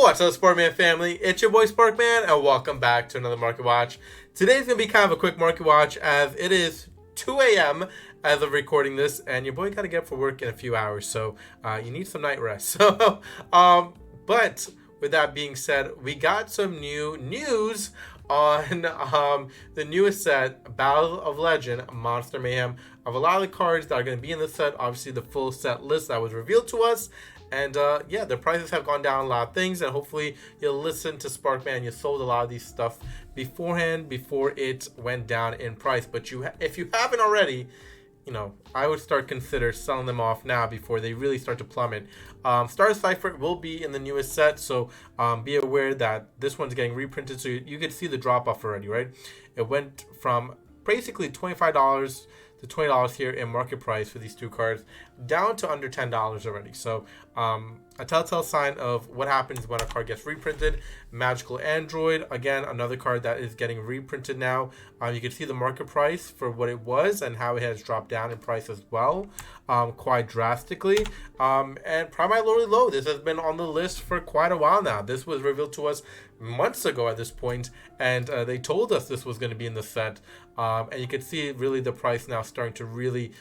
What's up, Sparkman family? It's your boy Sparkman, and welcome back to another Market Watch. Today's going to be kind of a quick Market Watch as it is 2 a.m. as of recording this, and your boy got to get up for work in a few hours, so you need some night rest. So, but with that being said, we got some new news on the newest set, Battle of Legend, Monster Mayhem, of a lot of the cards that are going to be in the set. Obviously, the full set list that was revealed to us. And yeah, the prices have gone down a lot of things, and hopefully you'll listen to Sparkman. You sold a lot of these stuff beforehand before it went down in price. But if you haven't already, I would consider selling them off now before they really start to plummet. Star Cipher will be in the newest set, so be aware that this one's getting reprinted, so you could see the drop off already, right? It went from basically $25 to $20 here in market price for these two cards, down to under $10 already. So a telltale sign of what happens when a card gets reprinted. Magical Android, again, another card that is getting reprinted now. You can see the market price for what it was and how it has dropped down in price as well, quite drastically. And primarily low. This has been on the list for quite a while now. This was revealed to us months ago at this point, and they told us this was going to be in the set. And you can see really the price now starting to really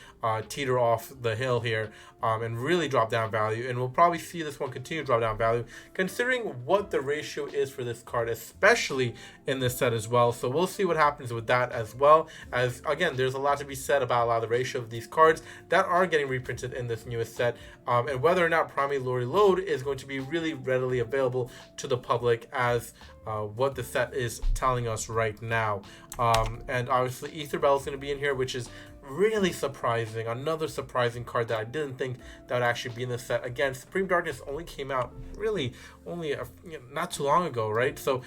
teeter off the hill here and really drop down value. And we'll probably see this one continue to drop down value, considering what the ratio is for this card, especially in this set as well. So we'll see what happens with that as well. As again, there's a lot to be said about a lot of the ratio of these cards that are getting reprinted in this newest set, and whether or not Primary Lorry Load is going to be really readily available to the public as what the set is telling us right now. And obviously Ether Bell is going to be in here, which is really surprising. Another surprising card that I didn't think that would actually be in the set. Again, Supreme Darkness only came out really only not too long ago, right? So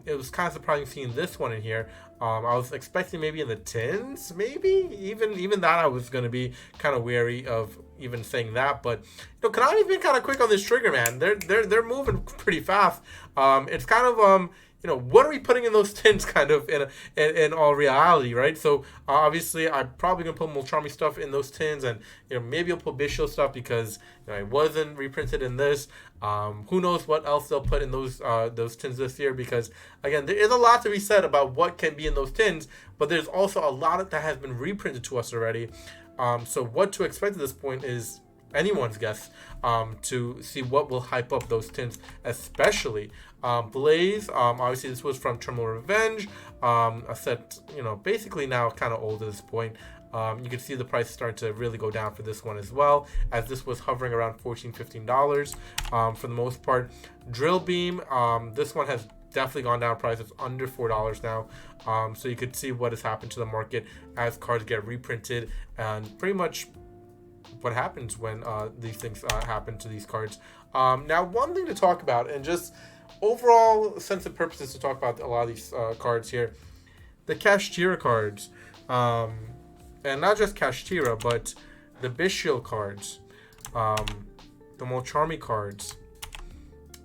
it was kind of surprising seeing this one in here. I was expecting maybe in the tens, maybe even that I was going to be kind of wary of even saying that. But Konami's been kind of quick on this trigger, man. They're moving pretty fast. It's kind of what are we putting in those tins kind of in all reality, right? So obviously I'm probably going to put Molcharmi stuff in those tins, and maybe I'll put Bishio stuff because it wasn't reprinted in this. Who knows what else they'll put in those tins this year, because again, there is a lot to be said about what can be in those tins, but there's also a lot that has been reprinted to us already. So what to expect at this point is anyone's guess to see what will hype up those tins, especially Blaze. Obviously this was from Terminal Revenge, a set basically now kind of old at this point. You can see the price starting to really go down for this one as well, as this was hovering around $14-15 for the most part. Drill Beam, this one has definitely gone down in price. It's under $4 now. So you could see what has happened to the market as cards get reprinted, and pretty much what happens when these things happen to these cards. Now, one thing to talk about, and just overall sense of purposes to talk about a lot of these cards here, the Kashtira cards, and not just Kashtira, but the Bishio cards, the Molcharmi cards,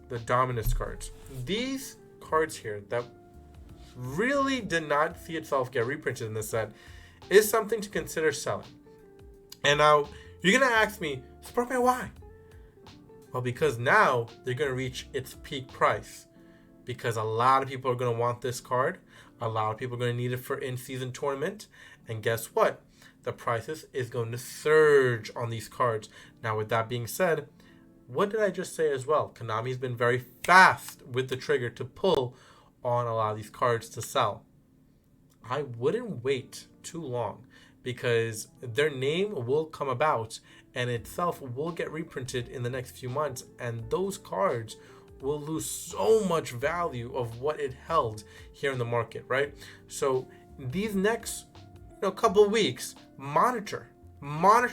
the Dominus cards. These cards here that really did not see itself get reprinted in this set is something to consider selling. And now you're going to ask me, Sparkman, why? Well, because now they're going to reach its peak price. Because a lot of people are going to want this card. A lot of people are going to need it for in-season tournament. And guess what? The prices is going to surge on these cards. Now, with that being said, what did I just say as well? Konami's been very fast with the trigger to pull on a lot of these cards to sell. I wouldn't wait too long, because their name will come about and itself will get reprinted in the next few months, and those cards will lose so much value of what it held here in the market, right? So these next couple of weeks, monitor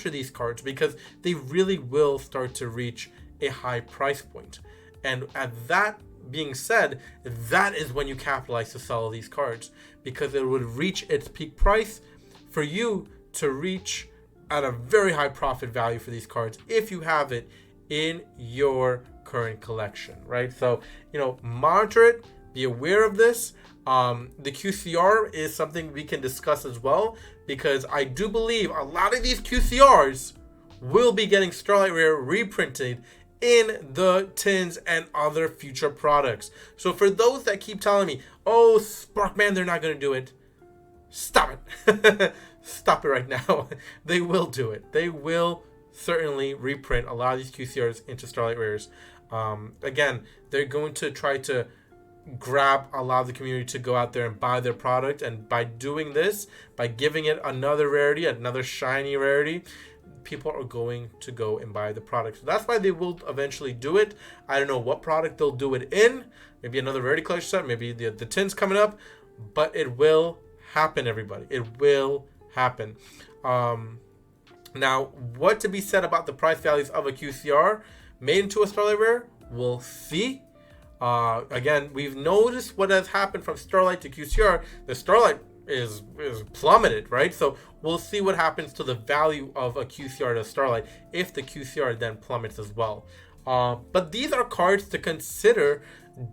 these cards, because they really will start to reach a high price point. And at that being said, that is when you capitalize to sell these cards, because it would reach its peak price for you to reach at a very high profit value for these cards if you have it in your current collection, right? So, monitor it, be aware of this. The QCR is something we can discuss as well, because I do believe a lot of these QCRs will be getting Starlight Rare reprinted in the tins and other future products. So for those that keep telling me, oh, Sparkman, they're not going to do it, stop it. Stop it right now. They will do it. They will certainly reprint a lot of these QCRs into Starlight Rares. Again, they're going to try to grab a lot of the community to go out there and buy their product. And by doing this, by giving it another rarity, another shiny rarity, people are going to go and buy the product. So that's why they will eventually do it. I don't know what product they'll do it in. Maybe another rarity collection set. Maybe the tins coming up. But it will happen, everybody. It will happen. Now, what to be said about the price values of a QCR made into a Starlight Rare? We'll see. Again, we've noticed what has happened from Starlight to QCR. The Starlight is plummeted, right? So we'll see what happens to the value of a QCR to Starlight if the QCR then plummets as well. But these are cards to consider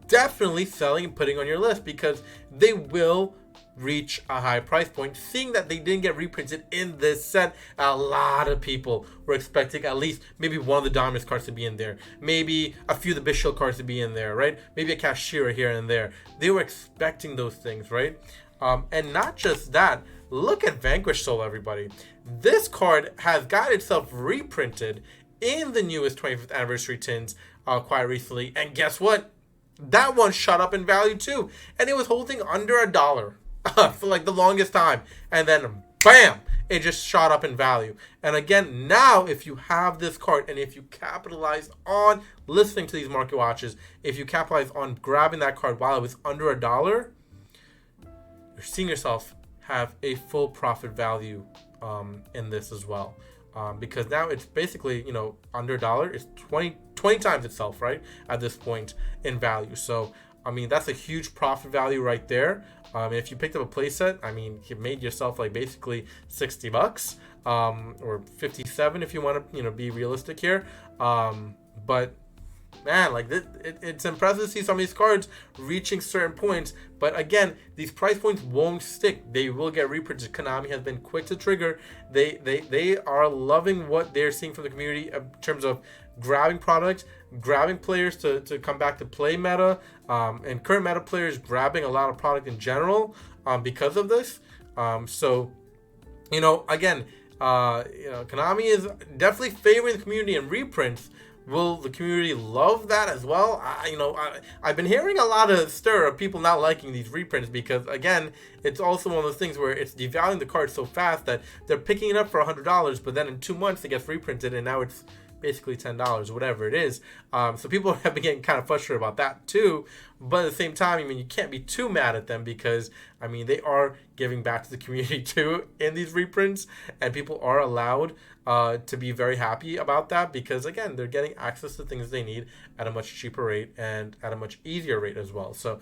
definitely selling and putting on your list because they will reach a high price point. Seeing that they didn't get reprinted in this set, a lot of people were expecting at least maybe one of the Dominus cards to be in there, maybe a few of the Bishop cards to be in there, right? Maybe a Kashira here and there. They were expecting those things, right? And not just that, look at Vanquish Soul, everybody. This card has got itself reprinted in the newest 25th anniversary tins quite recently, and guess what? That one shot up in value too, and it was holding under $1 for like the longest time, and then bam, it just shot up in value. And again, now if you have this card and if you capitalize on listening to these market watches, if you capitalize on grabbing that card while it was under $1, you're seeing yourself have a full profit value in this as well. Because now it's basically, under $1, it's 20 times itself, right? At this point in value. So, I mean, that's a huge profit value right there. If you picked up a playset, I mean, you made yourself like basically $60, or 57 if you want to, be realistic here. But man, like it's impressive to see some of these cards reaching certain points. But again, these price points won't stick. They will get reprinted. Konami has been quick to trigger. They are loving what they're seeing from the community in terms of grabbing products, grabbing players to come back to play meta, and current meta players grabbing a lot of product in general because of this. So, again, Konami is definitely favoring the community and reprints. Will the community love that as well? I've been hearing a lot of stir of people not liking these reprints because, again, it's also one of those things where it's devaluing the card so fast that they're picking it up for $100, but then in 2 months it gets reprinted and now it's basically $10, whatever it is. So people have been getting kind of frustrated about that too. But at the same time, I mean, you can't be too mad at them because, I mean, they are giving back to the community too in these reprints, and people are allowed to be very happy about that because, again, they're getting access to things they need at a much cheaper rate and at a much easier rate as well. So,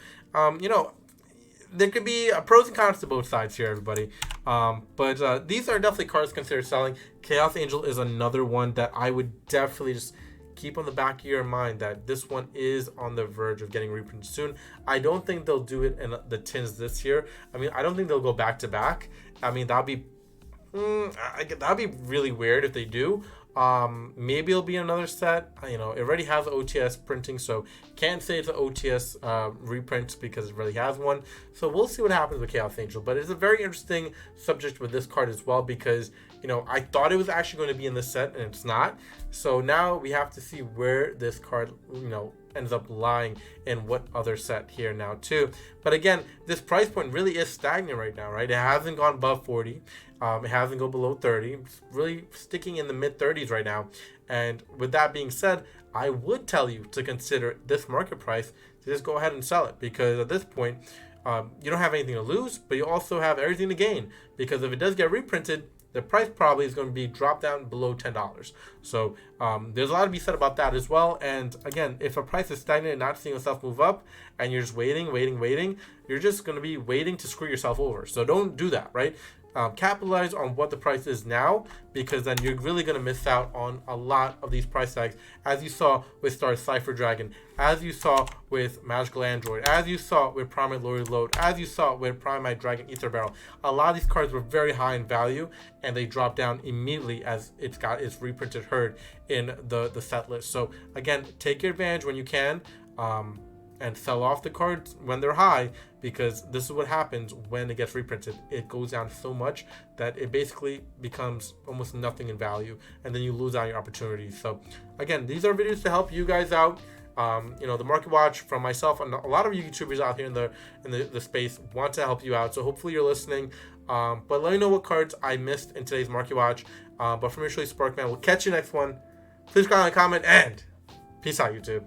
there could be pros and cons to both sides here, everybody. But these are definitely cards considered selling. Chaos Angel is another one that I would definitely just keep on the back of your mind that this one is on the verge of getting reprinted soon. I don't think they'll do it in the tins this year. I mean, I don't think they'll go back to back. I mean, that'd be really weird if they do. Maybe it'll be another set. It already has OTS printing, so can't say it's an OTS reprint because it really has one. So we'll see what happens with Chaos Angel. But it's a very interesting subject with this card as well because, I thought it was actually going to be in this set and it's not. So now we have to see where this card, ends up lying in what other set here now too. But again, this price point really is stagnant right now, right? It hasn't gone above 40. It hasn't gone below 30. It's really sticking in the mid 30s right now. And with that being said, I would tell you to consider this market price to just go ahead and sell it because at this point, you don't have anything to lose, but you also have everything to gain because if it does get reprinted, the price probably is going to be dropped down below $10. So there's a lot to be said about that as well. And again, if a price is stagnant and not seeing itself move up and you're just waiting, you're just going to be waiting to screw yourself over. So don't do that, right? capitalize on what the price is now, because then you're really going to miss out on a lot of these price tags, as you saw with Star Cypher Dragon, as you saw with Magical Android, as you saw with Primate Lori Load, as you saw with Primate Dragon Ether Barrel. A lot of these cards were very high in value, and they dropped down immediately as it's got its reprinted herd in the set list. So again, take your advantage when you can, and sell off the cards when they're high, because this is what happens when it gets reprinted. It goes down so much that it basically becomes almost nothing in value, and then you lose out your opportunities. So again, these are videos to help you guys out. The Market Watch from myself and a lot of YouTubers out here in the space want to help you out. So hopefully you're listening. But let me know what cards I missed in today's Market Watch. But from usually Sparkman, we'll catch you next one. Please comment, and peace out, YouTube.